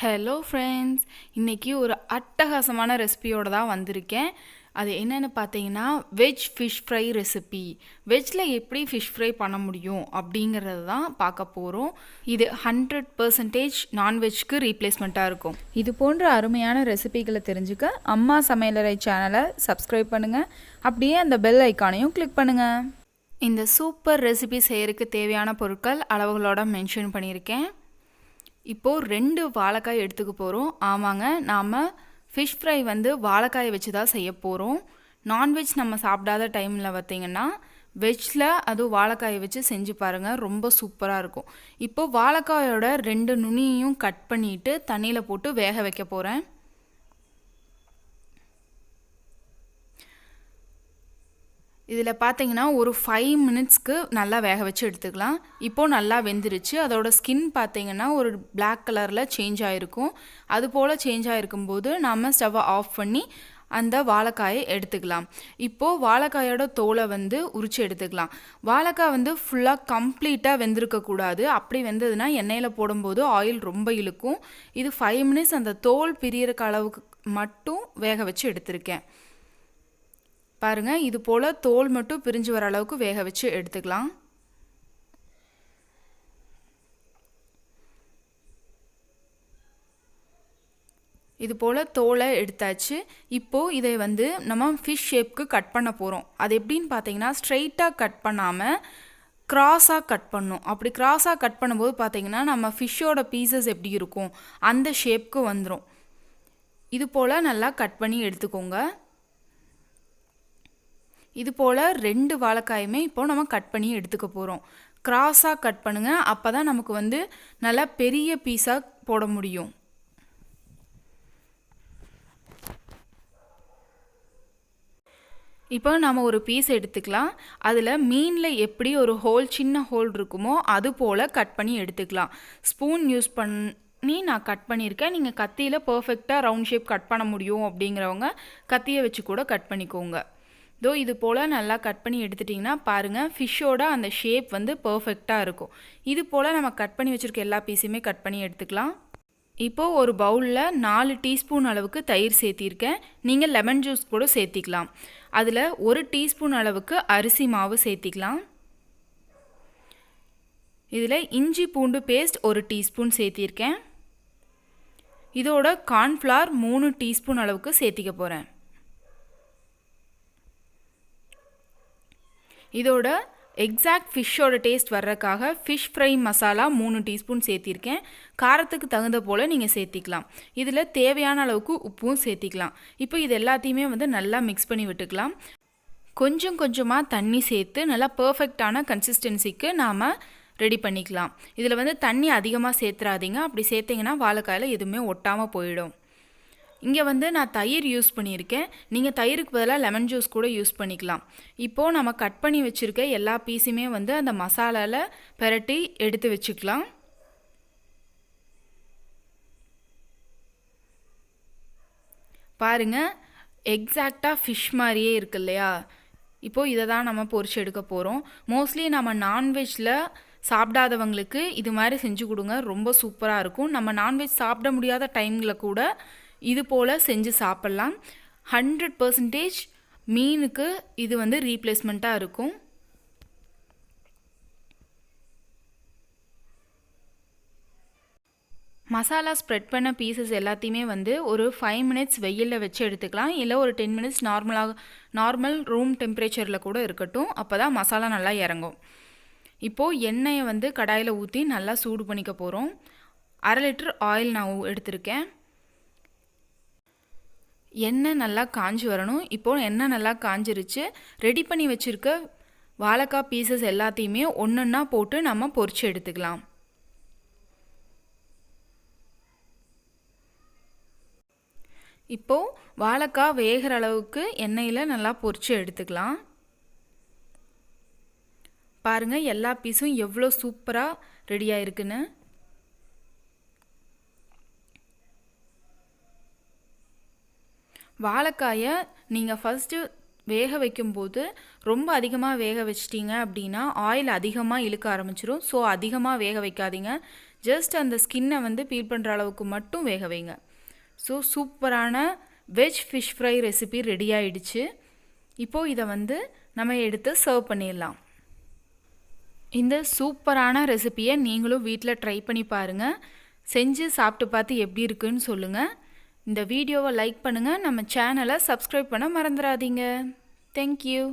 Hello friends, இன்றைக்கி ஒரு அட்டகாசமான ரெசிபியோடு தான் வந்திருக்கேன். அது என்னென்னு பார்த்தீங்கன்னா வெஜ் ஃபிஷ் ஃப்ரை ரெசிபி. வெஜ்ஜில் எப்படி ஃபிஷ் ஃப்ரை பண்ண முடியும் அப்படிங்கிறது தான் பார்க்க போகிறோம். இது 100% நான்வெஜ்க்கு ரீப்ளேஸ்மெண்ட்டாக இருக்கும். இது போன்ற அருமையான ரெசிபிகளை தெரிஞ்சுக்க அம்மா சமையலறை சேனலை சப்ஸ்கிரைப் பண்ணுங்கள். அப்படியே அந்த பெல் ஐக்கானையும் கிளிக் பண்ணுங்கள். இந்த சூப்பர் ரெசிபி செய்கிறதுக்கு தேவையான பொருட்கள் அளவுகளோட மென்ஷன் பண்ணியிருக்கேன். இப்போது 2 வாழைக்காய் எடுத்துக்க போகிறோம். ஆமாங்க, நாம் ஃபிஷ் ஃப்ரை வாழைக்காயை வச்சு தான் செய்ய போகிறோம். நான்வெஜ் நம்ம சாப்பிடாத டைமில் பார்த்திங்கன்னா வெஜ்ஜில் அதுவும் வாழைக்காயை வச்சு செஞ்சு பாருங்கள், ரொம்ப சூப்பராக இருக்கும். இப்போது வாழைக்காயோட 2 நுனியையும் கட் பண்ணிவிட்டு தண்ணியில் போட்டு வேக வைக்க போகிறேன். இதில் பார்த்தீங்கன்னா ஒரு 5 மினிட்ஸ்க்கு நல்லா வேக வச்சு எடுத்துக்கலாம். இப்போது நல்லா வெந்துருச்சு. அதோட ஸ்கின் பார்த்தீங்கன்னா ஒரு பிளாக் கலரில் சேஞ்ச் ஆகிருக்கும். அது போல் சேஞ்ச் ஆகிருக்கும்போது நம்ம ஸ்டவ்வை ஆஃப் பண்ணி அந்த வாழைக்காயை எடுத்துக்கலாம். இப்போது வாழைக்காயோட தோலை உரித்து எடுத்துக்கலாம். வாழைக்காய் ஃபுல்லாக கம்ப்ளீட்டாக வெந்திருக்கக்கூடாது. அப்படி வெந்ததுன்னா எண்ணெயில் போடும்போது ஆயில் ரொம்ப இழுக்கும். இது 5 மினிட்ஸ் அந்த தோல் பிரியறக்கு அளவுக்கு மட்டும் வேக வச்சு எடுத்திருக்கேன். பாருங்கள், இது போல் தோல் மட்டும் பிரிஞ்சு வர அளவுக்கு வேக வச்சு எடுத்துக்கலாம். இது போல் தோலை எடுத்தாச்சு. இப்போது இதை நம்ம ஃபிஷ் ஷேப்க்கு கட் பண்ண போகிறோம். அது எப்படின்னு பார்த்தீங்கன்னா ஸ்ட்ரெயிட்டாக கட் பண்ணாமல் கிராஸாக கட் பண்ணும். அப்படி கிராஸாக கட் பண்ணும்போது பார்த்தீங்கன்னா நம்ம ஃபிஷ்ஷோட பீசஸ் எப்படி இருக்கும் அந்த ஷேப்க்கு வந்துடும். இது போல் நல்லா கட் பண்ணி எடுத்துக்கோங்க. இது போல் 2 வாழைக்காயுமே இப்போது நம்ம கட் பண்ணி எடுத்துக்க போகிறோம். கிராஸாக கட் பண்ணுங்கள், அப்போ தான் நமக்கு நல்லா பெரிய பீஸாக போட முடியும். இப்போ நம்ம ஒரு பீஸ் எடுத்துக்கலாம். அதில் மீனில் எப்படி ஒரு ஹோல் சின்ன ஹோல் இருக்குமோ அது போல் கட் பண்ணி எடுத்துக்கலாம். ஸ்பூன் யூஸ் பண்ணி நான் கட் பண்ணியிருக்கேன். நீங்கள் கத்தியில் பர்ஃபெக்டாக ரவுண்ட் ஷேப் கட் பண்ண முடியும் அப்படிங்கிறவங்க கத்தியை வச்சு கூட கட் பண்ணிக்கோங்க. இது போல் நல்லா கட் பண்ணி எடுத்துட்டிங்கன்னா பாருங்கள், ஃபிஷ்ஷோட அந்த ஷேப் பர்ஃபெக்டாக இருக்கும். இது போல் நம்ம கட் பண்ணி வச்சுருக்க எல்லா பீஸுமே கட் பண்ணி எடுத்துக்கலாம். இப்போது ஒரு பவுலில் 4 டீஸ்பூன் அளவுக்கு தயிர் சேர்த்திருக்கேன். நீங்கள் லெமன் ஜூஸ் கூட சேர்த்திக்கலாம். அதில் 1 டீஸ்பூன் அளவுக்கு அரிசி மாவு சேர்த்திக்கலாம். இதில் இஞ்சி பூண்டு பேஸ்ட் 1 டீஸ்பூன் சேர்த்திருக்கேன். இதோட கார்ன்ஃப்ளவர் 3 டீஸ்பூன் அளவுக்கு சேர்த்திக்க போகிறேன். இதோட எக்ஸாக்ட் ஃபிஷ்ஷோட டேஸ்ட் வர்றதுக்காக ஃபிஷ் ஃப்ரை மசாலா 3 டீஸ்பூன் சேர்த்திருக்கேன். காரத்துக்கு தகுந்த போல் நீங்கள் சேர்த்திக்கலாம். இதில் தேவையான அளவுக்கு உப்பும் சேர்த்திக்கலாம். இப்போ இது எல்லாத்தையுமே நல்லா மிக்ஸ் பண்ணி விட்டுக்கலாம். கொஞ்சம் கொஞ்சமாக தண்ணி சேர்த்து நல்லா பர்ஃபெக்டான கன்சிஸ்டன்சிக்கு நாம் ரெடி பண்ணிக்கலாம். இதில் தண்ணி அதிகமாக சேர்த்துறாதீங்க. அப்படி சேர்த்திங்கன்னா வாழைக்காயில் எதுவுமே ஒட்டாமல் போயிடும். இங்கே நான் தயிர் யூஸ் பண்ணியிருக்கேன். நீங்கள் தயிருக்கு பதிலாக லெமன் ஜூஸ் கூட யூஸ் பண்ணிக்கலாம். இப்போது நம்ம கட் பண்ணி வச்சுருக்க எல்லா பீஸுமே அந்த மசாலாவில் பெரட்டி எடுத்து வச்சுக்கலாம். பாருங்கள், எக்ஸாக்டாக ஃபிஷ் மாதிரியே இருக்கு இல்லையா? இப்போது இதை தான் நம்ம பொரிச்சு எடுக்க போகிறோம். மோஸ்ட்லி நம்ம நான்வெஜ்ஜில் சாப்பிடாதவங்களுக்கு இது மாதிரி செஞ்சு கொடுங்க, ரொம்ப சூப்பராக இருக்கும். நம்ம நான்வெஜ் சாப்பிட முடியாத டைமில் கூட இது போல் செஞ்சு சாப்பிட்லாம். 100% மீனுக்கு இது ரீப்ளேஸ்மெண்ட்டாக இருக்கும். மசாலா ஸ்ப்ரெட் பண்ண பீசஸ் எல்லாத்தையுமே ஒரு 5 மினிட்ஸ் வெயிலில் வச்சு எடுத்துக்கலாம். இல்லை ஒரு 10 மினிட்ஸ் நார்மல் ரூம் டெம்பரேச்சரில் கூட இருக்கட்டும். அப்போ தான் மசாலா நல்லா இறங்கும். இப்போது எண்ணெயை கடாயில் ஊற்றி நல்லா சூடு பண்ணிக்க போகிறோம். 1/2 லிட்டர் ஆயில் நான் எடுத்திருக்கேன். எண்ணெய் நல்லா காஞ்சி வரணும். இப்போது எண்ணெய் நல்லா காஞ்சிருச்சு. ரெடி பண்ணி வச்சுருக்க வாழைக்காய் பீசஸ் எல்லாத்தையுமே ஒன்றொன்னா போட்டு நம்ம பொரிச்சு எடுத்துக்கலாம். இப்போது வாழைக்காய் வேகிற அளவுக்கு எண்ணெயில் நல்லா பொரிச்சு எடுத்துக்கலாம். பாருங்கள், எல்லா பீஸும் எவ்வளோ சூப்பராக ரெடியாக இருக்குன்னு. வாழைக்காயை நீங்கள் ஃபஸ்ட்டு வேக வைக்கும்போது ரொம்ப அதிகமாக வேக வச்சிட்டிங்க அப்படின்னா ஆயில் அதிகமாக இழுக்க ஆரம்பிச்சிடும். ஸோ அதிகமாக வேக வைக்காதீங்க. ஜஸ்ட் அந்த ஸ்கின்னை வந்து பீல் பண்ணுற அளவுக்கு மட்டும் வேக வைங்க. ஸோ சூப்பரான veg fish fry recipe ready ஆயிடுச்சு. இப்போது இதை வந்து நம்ம எடுத்து சர்வ் பண்ணிடலாம். இந்த சூப்பரான ரெசிபியை நீங்களும் வீட்டில் ட்ரை பண்ணி பாருங்கள். செஞ்சு சாப்பிட்டு பார்த்து எப்படி இருக்குன்னு சொல்லுங்கள். இந்த வீடியோவை லைக் பண்ணுங்கள். நம்ம சேனலை சப்ஸ்கிரைப் பண்ண மறந்துடாதீங்க. தேங்க்யூ.